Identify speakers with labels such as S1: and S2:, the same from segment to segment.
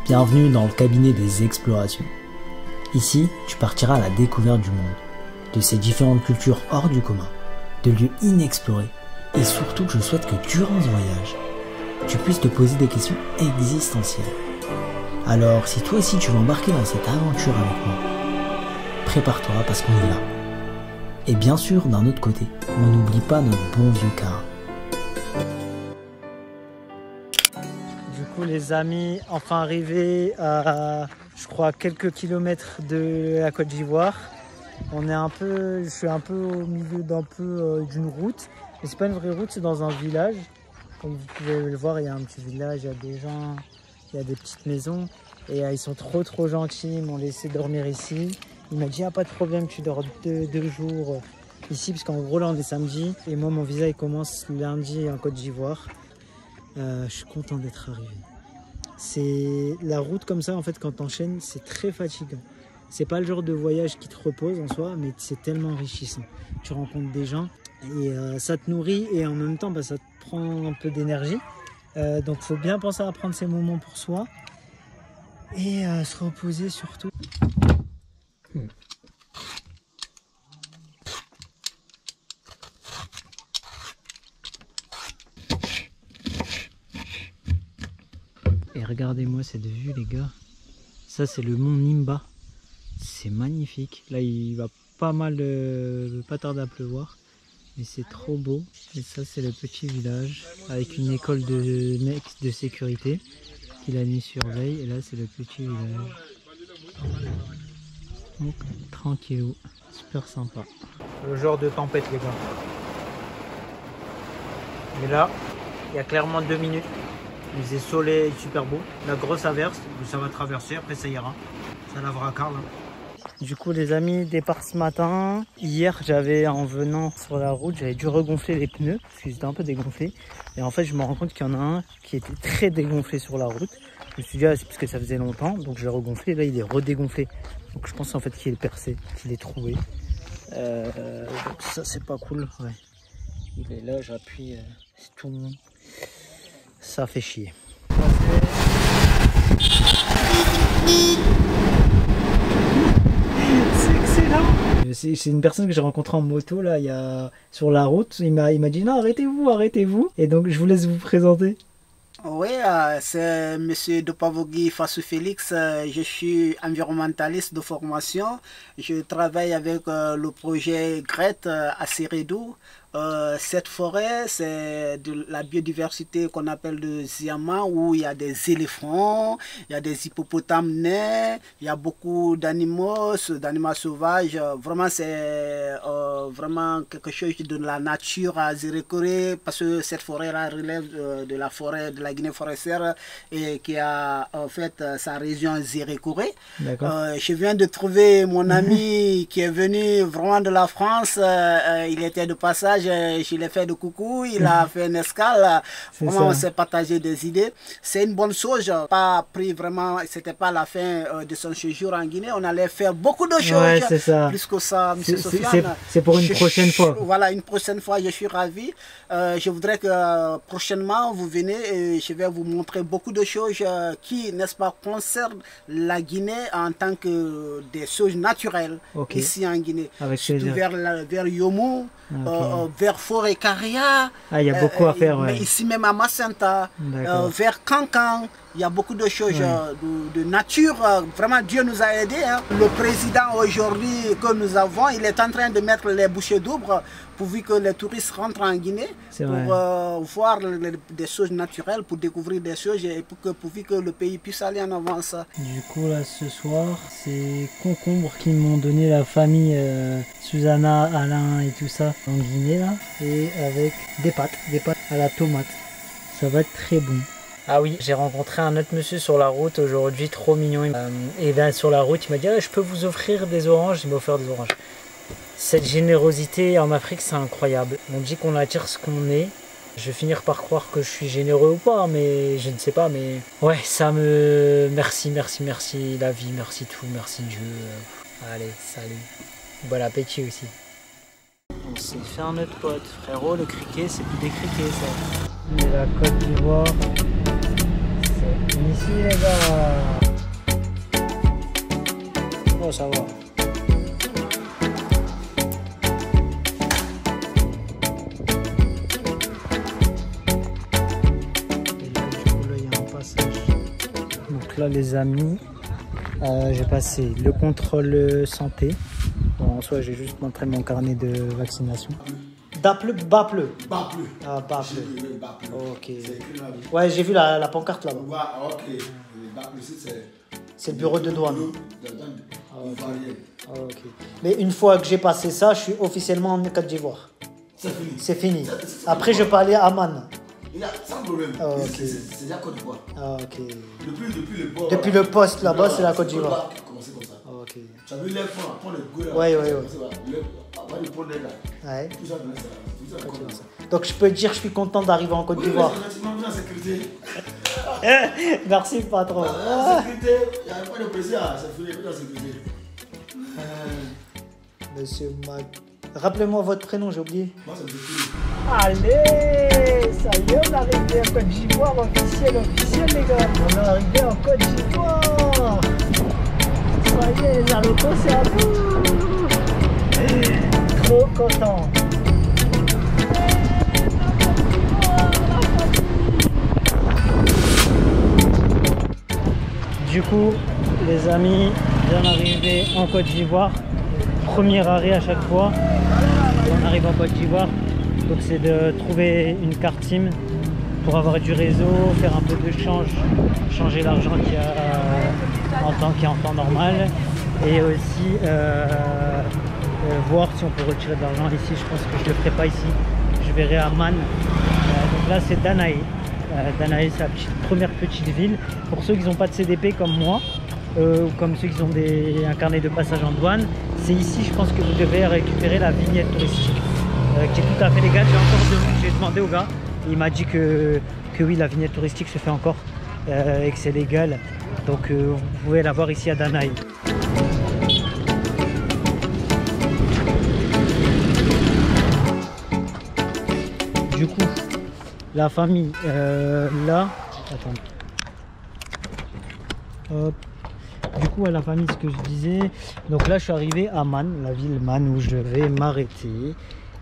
S1: Bienvenue dans le cabinet des explorations. Ici, tu partiras à la découverte du monde, de ses différentes cultures hors du commun, de lieux inexplorés, et surtout je souhaite que durant ce voyage, tu puisses te poser des questions existentielles. Alors, si toi aussi tu veux embarquer dans cette aventure avec moi, prépare-toi parce qu'on est là. Et bien sûr, d'un autre côté, on n'oublie pas notre bon vieux car. Du coup, les amis, enfin arrivés à, je crois, quelques kilomètres de la Côte d'Ivoire. Je suis un peu au milieu d'une route. Mais c'est pas une vraie route, c'est dans un village. Comme vous pouvez le voir, il y a un petit village, il y a des gens, il y a des petites maisons. Et ils sont trop gentils, ils m'ont laissé dormir ici. Il m'a dit, pas de problème, tu dors deux jours ici, parce qu'en gros là on est samedi. Et moi mon visa il commence lundi en Côte d'Ivoire. Je suis content d'être arrivé. C'est la route comme ça en fait, quand t'enchaînes, c'est très fatigant. C'est pas le genre de voyage qui te repose en soi, mais c'est tellement enrichissant. Tu rencontres des gens et ça te nourrit et en même temps ça te prend un peu d'énergie. Donc faut bien penser à prendre ces moments pour soi et se reposer surtout. Et regardez-moi cette vue les gars, ça c'est le mont Nimba, c'est magnifique, là il va pas tarder à pleuvoir, mais c'est trop beau. Et ça c'est le petit village avec une école de sécurité qui la nuit surveille, et là c'est le petit village. Donc tranquillou, super sympa. Le genre de tempête les gars. Mais là, il y a clairement 2 minutes. Il faisait soleil super beau, la grosse averse, ça va traverser, après ça ira, ça lavera car là. Du coup les amis, départ ce matin. Hier en venant sur la route, j'avais dû regonfler les pneus, parce qu'ils étaient un peu dégonflés. Et en fait je me rends compte qu'il y en a un qui était très dégonflé sur la route. Je me suis dit c'est parce que ça faisait longtemps, donc je l'ai regonflé, là il est redégonflé. Donc je pense en fait qu'il est percé, qu'il est troué. Donc ça c'est pas cool, ouais. Il est là, j'appuie, c'est tout. Ça fait chier. C'est excellent. C'est une personne que j'ai rencontrée en moto là, sur la route. Il m'a dit non, arrêtez-vous. Et donc je vous laisse vous présenter.
S2: Oui, c'est M. Dopavogui Fassou Félix. Je suis environnementaliste de formation. Je travaille avec le projet GRET à Sérédou. Cette forêt, c'est de la biodiversité qu'on appelle le Ziama, où il y a des éléphants, il y a des hippopotames nains, il y a beaucoup d'animaux sauvages. Vraiment, c'est vraiment quelque chose de la nature à Zérékoré, parce que cette forêt-là relève de la forêt de la Guinée forestière et qui a en fait sa région Zérékoré. Je viens de trouver mon ami qui est venu vraiment de la France. Il était de passage. Je l'ai fait de coucou, il a fait une escale. Vraiment, on s'est partagé des idées. C'est une bonne chose. Pas pris vraiment, c'était pas la fin de son séjour en Guinée. On allait faire beaucoup de choses.
S1: Ouais, c'est ça.
S2: Plus que ça, M. Sofiane.
S1: C'est pour une prochaine fois.
S2: Voilà, une prochaine fois, je suis ravi. Je voudrais que prochainement, vous venez et je vais vous montrer beaucoup de choses qui, n'est-ce pas, concernent la Guinée en tant que des choses naturelles ici en Guinée.
S1: Avec
S2: surtout vers Yomou. Vers Forêt Caria,
S1: il y a beaucoup à faire.
S2: Mais ici même à Macenta, vers Cancan, il y a beaucoup de choses de nature. Vraiment, Dieu nous a aidés. Hein. Le président aujourd'hui que nous avons, il est en train de mettre les bouchées doubles pourvu que les touristes rentrent en Guinée pour voir des choses naturelles, pour découvrir des choses et pourvu que le pays puisse aller en avance.
S1: Du coup, là, ce soir, c'est concombres qui m'ont donné la famille Susanna, Alain et tout ça en Guinée, là, et avec des pâtes à la tomate. Ça va être très bon. Ah oui, j'ai rencontré un autre monsieur sur la route aujourd'hui, trop mignon. Et bien sur la route, il m'a dit je peux vous offrir des oranges. Il m'a offert des oranges. Cette générosité en Afrique, c'est incroyable. On dit qu'on attire ce qu'on est. Je vais finir par croire que je suis généreux ou pas, mais je ne sais pas. Mais ouais, ça me... Merci la vie, merci tout, merci Dieu. Allez, salut. Bon appétit aussi. On s'est fait un autre pote. Frérot, le criquet, c'est plus des criquets ça. Et la Côte d'Ivoire, c'est ici les gars. ça va. Et là, du coup, là, il y a un passage. Donc là, les amis, j'ai passé le contrôle santé. Bon, en soi, j'ai juste montré mon carnet de vaccination. Bapleu.
S3: Bapleu.
S1: Ah, Bapleu.
S3: Bapleu.
S1: Ok.
S3: C'est écrit là.
S1: Ouais, j'ai vu la pancarte là-bas.
S3: Ouais, ok. Bapleu,
S1: C'est le bureau de douane.
S3: Ah, okay.
S1: Ah, ok. Mais une fois que j'ai passé ça, je suis officiellement en Côte d'Ivoire.
S3: C'est fini.
S1: C'est fini. Après, je peux aller à Amman.
S3: Il y a sans problème.
S1: Ah, ok.
S3: C'est déjà Côte d'Ivoire.
S1: Ah, ok.
S3: Depuis le
S1: poste là-bas, c'est la Côte d'Ivoire.
S3: Commencer comme ça.
S1: Ah, ok.
S3: Tu as vu les points, prends le goût là.
S1: Ouais.
S3: Avant de prendre là.
S1: Ouais.
S3: Tout ça, ça.
S1: Donc, je peux dire que je suis content d'arriver en Côte d'Ivoire.
S3: Oui, sécurité.
S1: Merci, patron.
S3: La sécurité, il n'y a pas de plaisir. C'est fini, la sécurité.
S1: Monsieur Mac. Rappelez-moi votre prénom, j'ai oublié.
S3: Moi, c'est Béki.
S1: Allez, ça y est, on est arrivé en Côte d'Ivoire, officiel, les gars. On est arrivé en Côte d'Ivoire. Ça y est, les alocos, c'est à nous. Trop content. Du coup, les amis, bien arrivé en Côte d'Ivoire. Premier arrêt à chaque fois. On arrive en Côte d'Ivoire. Donc c'est de trouver une carte SIM pour avoir du réseau, faire un peu de change, changer l'argent qu'il y a en temps normal. Et aussi voir si on peut retirer de l'argent ici. Je pense que je ne le ferai pas ici. Je verrai à Man. Donc là c'est Danaé. Danaé, c'est la première petite ville. Pour ceux qui n'ont pas de CDP comme moi, ou comme ceux qui ont un carnet de passage en douane, c'est ici, je pense que vous devez récupérer la vignette touristique, qui est tout à fait légale. J'ai demandé au gars, il m'a dit que oui, la vignette touristique se fait encore et que c'est légal. Donc vous pouvez la voir ici à Danaé. Du coup, la famille, là, attends. Hop. Du coup, à la famille, ce que je disais, donc là, je suis arrivé à Man, la ville Man, où je vais m'arrêter.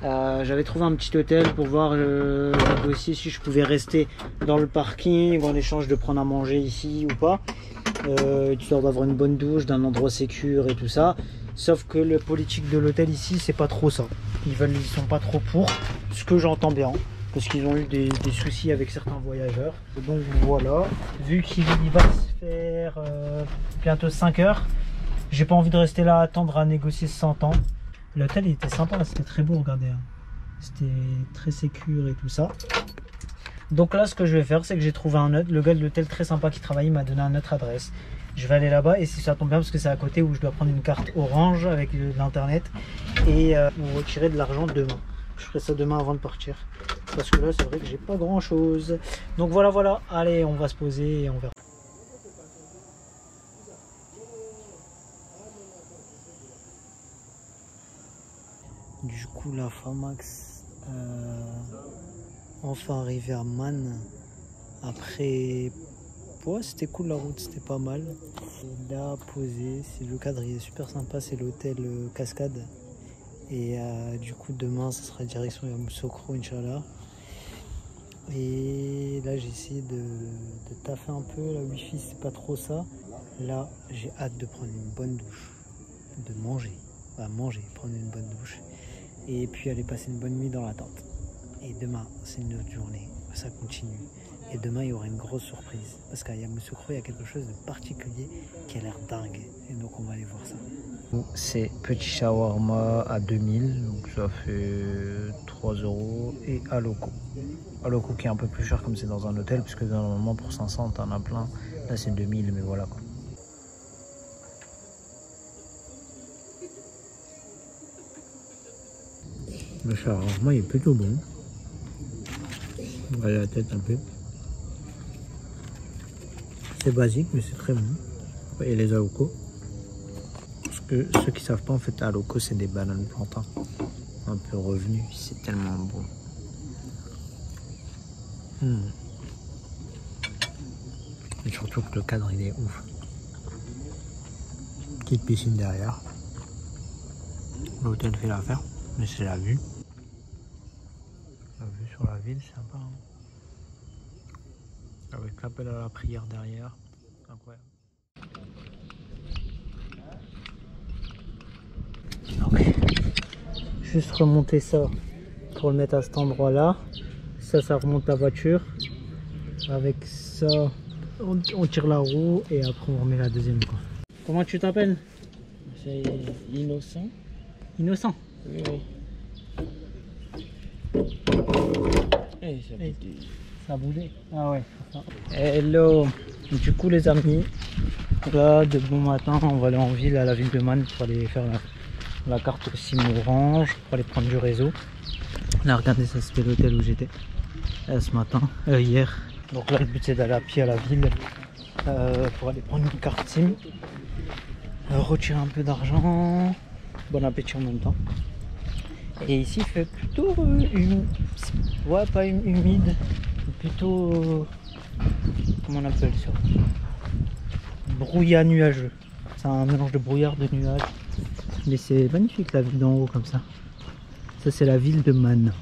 S1: J'avais trouvé un petit hôtel pour voir le dossier si je pouvais rester dans le parking en échange de prendre à manger ici ou pas. Histoire d'avoir une bonne douche, d'un endroit sécure et tout ça. Sauf que le politique de l'hôtel ici, c'est pas trop ça. Ils sont pas trop pour, ce que j'entends bien. Parce qu'ils ont eu des soucis avec certains voyageurs. Donc voilà, vu qu'il va se faire bientôt 5 heures, j'ai pas envie de rester là à attendre à négocier 100 ans. L'hôtel était sympa, c'était très beau, regardez. Hein. C'était très sécure et tout ça. Donc là, ce que je vais faire, c'est que j'ai trouvé le gars de l'hôtel très sympa qui travaille m'a donné une autre adresse. Je vais aller là-bas et si ça tombe bien, parce que c'est à côté où je dois prendre une carte orange avec de l'internet et retirer de l'argent demain. Je ferai ça demain avant de partir. Parce que là, c'est vrai que j'ai pas grand chose. Donc voilà. Allez, on va se poser et on verra. Du coup, la Famax, enfin arrivé à Man. Après, ouais, c'était cool la route, c'était pas mal. Et là, posé, c'est le cadre, il est super sympa, c'est l'hôtel Cascade. Et du coup, demain, ça sera direction Yamoussoukro, Inch'Allah. Et là, j'ai essayé de taffer un peu. La wifi, c'est pas trop ça. Là, j'ai hâte de prendre une bonne douche, de manger, prendre une bonne douche. Et puis aller passer une bonne nuit dans la tente. Et demain, c'est une autre journée, ça continue. Et demain, il y aura une grosse surprise. Parce qu'à Yamoussoukro, il y a quelque chose de particulier qui a l'air dingue. Et donc, on va aller voir ça. C'est petit shawarma à 2000, donc ça fait 3 €. Et Aloko. Aloko qui est un peu plus cher comme c'est dans un hôtel, puisque normalement pour 500, t'en as plein. Là, c'est 2000, mais voilà quoi. Le shawarma est plutôt bon. Voilà la tête un peu. C'est basique, mais c'est très bon. Et les alocos. Parce que ceux qui savent pas, en fait, alocos, c'est des bananes plantains. Un peu revenus. C'est tellement bon. Et surtout que le cadre, il est ouf. Petite piscine derrière. L'hôtel fait l'affaire, mais c'est la vue. La vue sur la ville, c'est sympa. Hein, avec l'appel à la prière derrière. Incroyable. Ok. Juste remonter ça pour le mettre à cet endroit là. Ça remonte la voiture. Avec ça, on tire la roue et après on remet la deuxième quoi. Comment tu t'appelles?
S4: C'est Innocent.
S1: Innocent?
S4: Oui, oui. Hey,
S1: ça a bougé. Ah ouais. Hello. Du coup les amis, là de bon matin on va aller en ville, à la ville de Man pour aller faire la carte SIM Orange, pour aller prendre du réseau. Là regardez, ça c'était l'hôtel où j'étais ce matin, hier. Donc là le but c'est d'aller à pied à la ville pour aller prendre une carte SIM, retirer un peu d'argent. Bon appétit en même temps. Et ici il fait plutôt humide, ouais pas humide, plutôt comment on appelle ça, brouillard nuageux. C'est un mélange de brouillard de nuages, mais c'est magnifique la vue d'en haut comme ça. Ça c'est la ville de Man.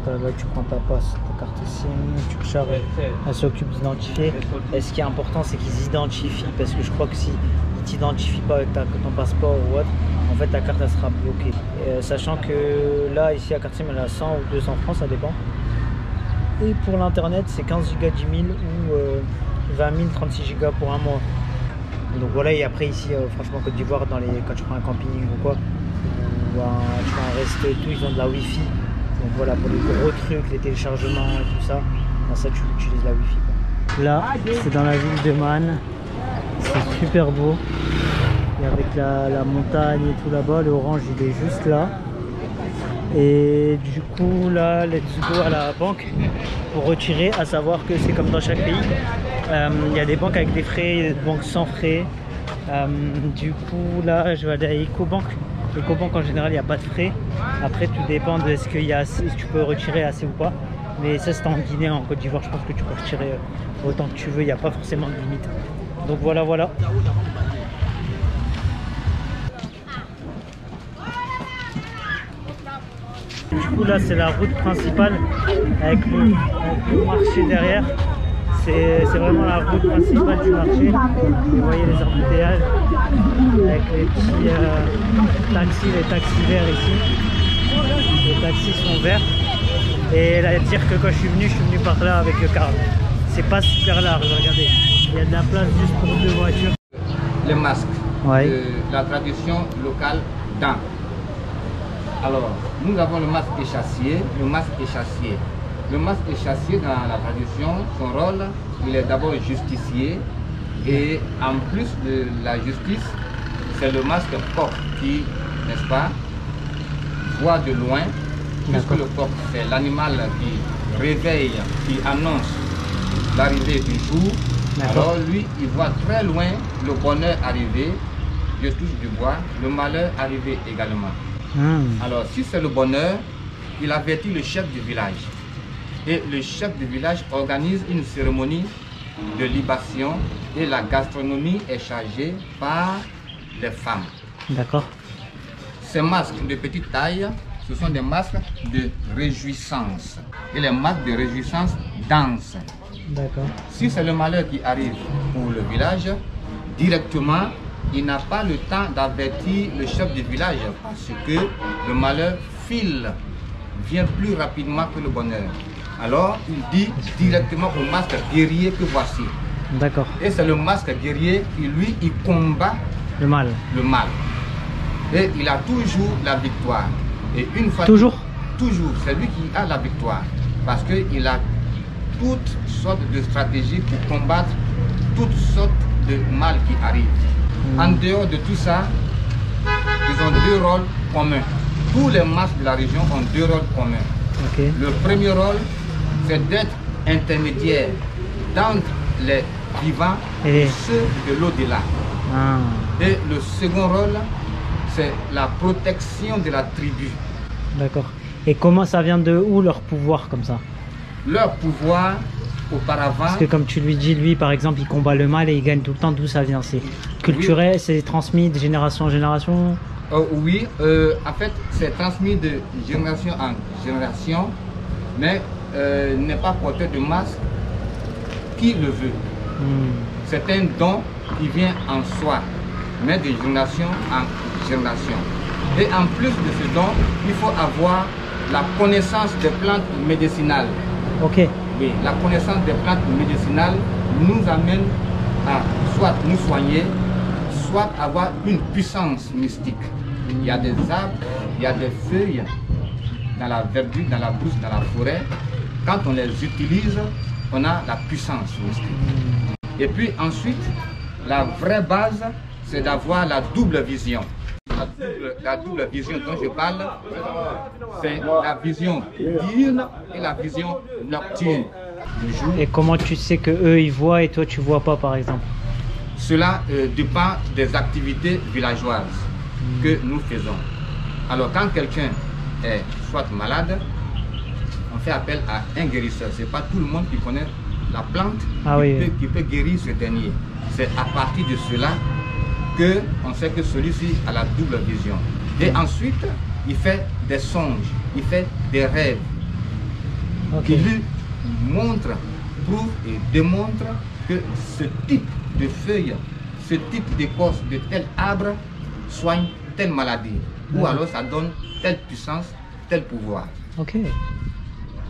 S1: Là tu prends ta passe, ta carte SIM, tu recharges, elle s'occupe d'identifier. Et ce qui est important c'est qu'ils identifient, parce que je crois que si ils t'identifient pas avec ton passeport ou autre, en fait ta carte elle sera bloquée. Et, sachant que là ici la carte SIM elle a 100 ou 200 francs, ça dépend. Et pour l'internet c'est 15 Go 10 000 ou 20 000 36 Go pour un mois. Donc voilà, et après ici franchement Côte d'Ivoire, quand tu prends un camping ou quoi, ou tu fais un resto et tout, ils ont de la wifi. Donc voilà, pour les gros trucs, les téléchargements et tout ça, ça tu utilises la wifi quoi. Là c'est dans la ville de Man, c'est super beau. Et avec la montagne et tout là-bas, le orange il est juste là. Et du coup là, let's go à la banque pour retirer, à savoir que c'est comme dans chaque pays. Il y a des banques avec des frais, il y a des banques sans frais. Du coup là je vais aller à Ecobank. Ecobank en général il n'y a pas de frais. Après tout dépend de ce qu'il y a, si tu peux retirer assez ou pas. Mais ça c'est en Guinée, en Côte d'Ivoire je pense que tu peux retirer autant que tu veux, il n'y a pas forcément de limite. Donc voilà. Du coup là c'est la route principale avec le marché derrière. C'est vraiment la route principale du marché. Vous voyez les embouteillages avec les petits taxis, les taxis verts ici. Les taxis sont verts. Et là, dire que quand je suis venu par là avec le car. C'est pas super large, regardez. Il y a de la place juste pour 2 voitures.
S5: Le masque,
S1: ouais.
S5: La tradition locale dans. Alors, nous avons le masque échassier, le masque échassier. Le masque échassier dans la tradition, son rôle, il est d'abord justicier et en plus de la justice, c'est le masque coq qui, n'est-ce pas, voit de loin, puisque le coq c'est l'animal qui réveille, qui annonce l'arrivée du jour. Alors lui, il voit très loin le bonheur arriver, je touche du bois, le malheur arriver également. Alors si c'est le bonheur, il avertit le chef du village. Et le chef du village organise une cérémonie de libation et la gastronomie est chargée par les femmes.
S1: D'accord.
S5: Ces masques de petite taille, ce sont des masques de réjouissance. Et les masques de réjouissance dansent.
S1: D'accord.
S5: Si c'est le malheur qui arrive pour le village, directement, il n'a pas le temps d'avertir le chef du village parce que le malheur vient plus rapidement que le bonheur. Alors, il dit directement au masque guerrier que voici.
S1: D'accord.
S5: Et c'est le masque guerrier qui, lui, il combat
S1: le mal.
S5: Et il a toujours la victoire. Et une fois...
S1: Toujours,
S5: c'est lui qui a la victoire. Parce qu'il a toutes sortes de stratégies pour combattre toutes sortes de mal qui arrivent. En dehors de tout ça, ils ont 2 rôles communs. Tous les masques de la région ont 2 rôles communs.
S1: Okay.
S5: Le premier rôle, c'est d'être intermédiaire entre les vivants et ceux de l'au-delà. Et le second rôle, c'est la protection de la tribu.
S1: D'accord. Et comment ça vient de où leur pouvoir comme ça?
S5: Leur pouvoir, auparavant...
S1: Parce que comme tu lui dis, lui par exemple, il combat le mal et il gagne tout le temps, d'où ça vient? C'est culturel, oui. C'est transmis de génération en génération?
S5: Oui, en fait, c'est transmis de génération en génération, mais n'est pas porteur de masque qui le veut. C'est un don qui vient en soi, mais de génération en génération. Et en plus de ce don, il faut avoir la connaissance des plantes médicinales.
S1: Ok.
S5: Oui, la connaissance des plantes médicinales nous amène à soit nous soigner, soit avoir une puissance mystique. Il y a des arbres, il y a des feuilles dans la verdure, dans la brousse, dans la forêt. Quand on les utilise, on a la puissance mystique. Et puis ensuite, la vraie base, c'est d'avoir la double vision. La double vision dont je parle, c'est la vision diurne et la vision nocturne.
S1: Et comment tu sais que eux ils voient et toi tu vois pas par exemple?
S5: Cela dépend des activités villageoises que nous faisons. Alors quand quelqu'un est soit malade, on fait appel à un guérisseur. C'est pas tout le monde qui connaît la plante qui peut guérir ce dernier. C'est à partir de cela qu'on sait que celui-ci a la double vision. Et ensuite, il fait des songes, il fait des rêves qui lui montrent, prouvent et démontrent que ce type de feuille, ce type d'écorce de tel arbre soigne telle maladie. Ou alors ça donne telle puissance, tel pouvoir.
S1: Ok.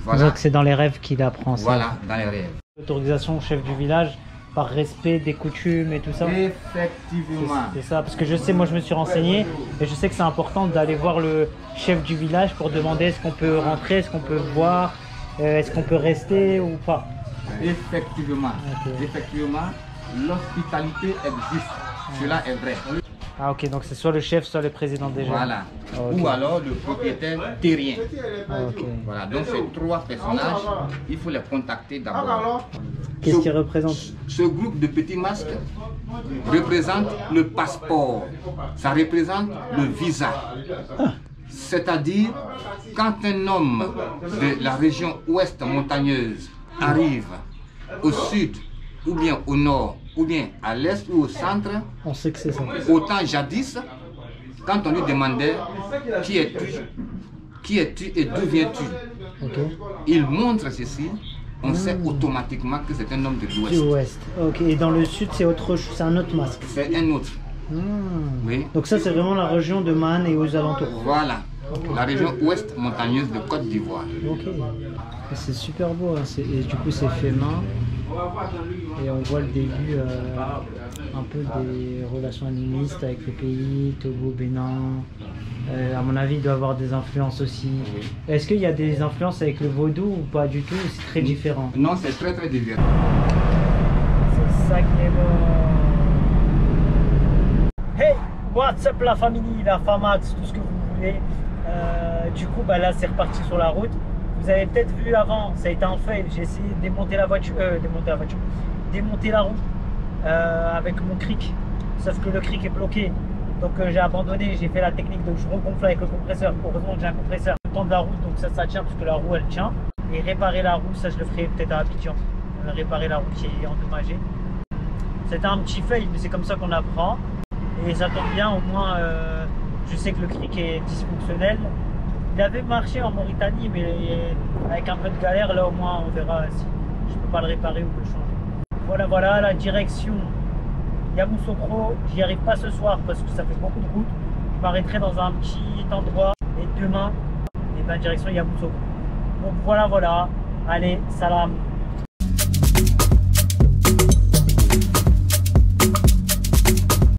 S5: Voilà.
S1: Donc c'est dans les rêves qu'il apprend ça.
S5: Voilà, dans les rêves.
S1: Autorisation au chef du village par respect des coutumes et tout ça.
S5: Effectivement.
S1: C'est ça, parce que je sais, moi je me suis renseigné et je sais que c'est important d'aller voir le chef du village pour demander est-ce qu'on peut rentrer, est-ce qu'on peut voir, est-ce qu'on peut rester ou pas.
S5: Effectivement. Okay. Effectivement, l'hospitalité existe. Cela est vrai.
S1: Ah ok, donc c'est soit le chef, soit le président déjà.
S5: Voilà. Okay. Ou alors le propriétaire terrien.
S1: Okay.
S5: Voilà, donc ces trois personnages, il faut les contacter d'abord.
S1: Qu'est-ce qu'ils représentent?
S5: Ce groupe de petits masques représente le passeport. Ça représente le visa. C'est-à-dire, quand un homme de la région ouest montagneuse arrive au sud, ou bien au nord, ou bien à l'est ou au centre,
S1: on sait que c'est ça.
S5: Autant jadis, quand on lui demandait qui es-tu et d'où viens-tu, il montre ceci, on sait automatiquement que c'est un homme de l'ouest.
S1: Du ouest. Ok. Et dans le sud, c'est autre chose, c'est un autre masque.
S5: C'est un autre. Oui.
S1: Donc ça, c'est vraiment la région de Man et aux alentours.
S5: Voilà. La région ouest montagneuse de Côte d'Ivoire.
S1: Ok. C'est super beau, hein. Et du coup c'est fait main. Et on voit le début un peu des relations animistes avec le pays, Togo, Bénin. À mon avis, il doit y avoir des influences aussi. Est-ce qu'il y a des influences avec le vaudou ou pas du tout? C'est très différent.
S5: Non, c'est très très différent.
S1: C'est ça qui est bon. Hey, what's up la famille, la famax, tout ce que vous voulez. Du coup, bah là c'est reparti sur la route. Vous avez peut-être vu avant, ça a été un fail. J'ai essayé de démonter la voiture, démonter la roue avec mon cric. Sauf que le cric est bloqué. Donc j'ai abandonné, j'ai fait la technique de je regonfle avec le compresseur. Heureusement que j'ai un compresseur. Le temps de la roue, donc ça tient parce que la roue elle tient. Et réparer la roue, ça je le ferai peut-être à Abidjan. Réparer la roue qui est endommagée. C'était un petit fail, mais c'est comme ça qu'on apprend. Et ça tombe bien, au moins je sais que le cric est dysfonctionnel. Il avait marché en Mauritanie, mais avec un peu de galère, là au moins on verra si je peux pas le réparer ou le changer. Voilà, la direction Yamoussoukro, j'y arrive pas ce soir parce que ça fait beaucoup de route. Je m'arrêterai dans un petit endroit et demain, et ben direction Yamoussoukro. Donc voilà, allez, salam.